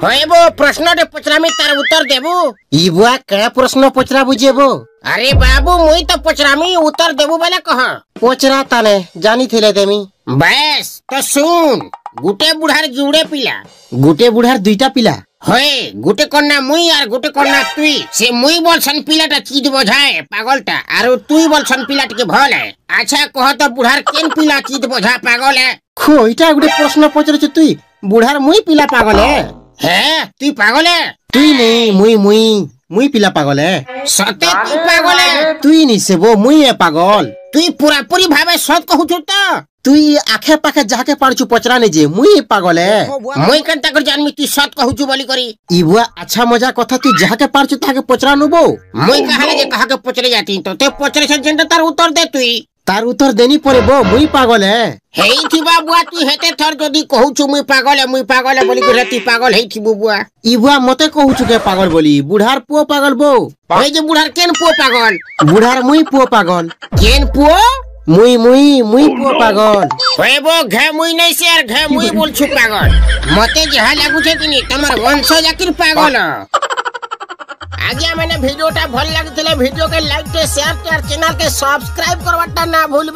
होए बो प्रश्न टे पचरामी तार उत्तर देबू। ई बुआ क्या प्रश्न पचरा बुझेबो? अरे बाबू मुई तो पचरामी उत्तर देबू बोले कहा। पचरा ताने जानी थे देमी। बस तो सुन गुटे बुढ़ार जुड़े पिला। गुटे बुढ़ार दुईटा पिला होए गुटे कन्ना मुई और गुटे कन्ना तुई से मुई बोलसन पिलाटा चीज बोझाए पागलटा और तुई बोलसन पिलाट के भल है। अच्छा कह तो बुढ़ार केन पिला चीज बोझा पागल है। खो इटा गुटे प्रश्न पचरे तुई बुढ़ार मुई पिला पागल है तुई पागल है। तुई नहीं मुई मुई मुई पिला पागल है। सते तू पागल है। तुई नहीं से वो मुई है पागल। तुई पूरा पूरी भावे सत कहू छु तो तुई आखे पाखे जाके पारछु पचरा ने जे मुई पागल है। मुई कंता कर जानमी तू सत कहू छु बोली करी। ई बुआ अच्छा मजा कथा तू जाके पारछु ताके पचरा नुबो। मुई कहाले जे कहा के पचरे जाती तो ते पचरे से जेंटा तार उत्तर दे तुई। तार उत्तर देनी पड़े बो मुई पागल है। हेई थी बुआ तू हेते थर जदी कहू छु मुई पागल है बोली करे ती पागल हेई थी बुआ। ई बुआ मते कहू छु के पागल बोली बुढ़ार पुओ पागल बो। होय जे बुढ़ार केन पुओ पागल? बुढ़ार मुई पुओ पागल। केन पुओ? मुई मुई मुई पुओ पागल। होय बो घे मुई नहीं से यार घे मुई बोल छु पागल। मते जहा लागू छे कि नी तमर वंश जाकिर पागल। आज्ञा मैंने वीडियोटा भल लागथिले वीडियो के लाइक के शेयर के और चैनल के सब्सक्राइब करवाटा ना भूल।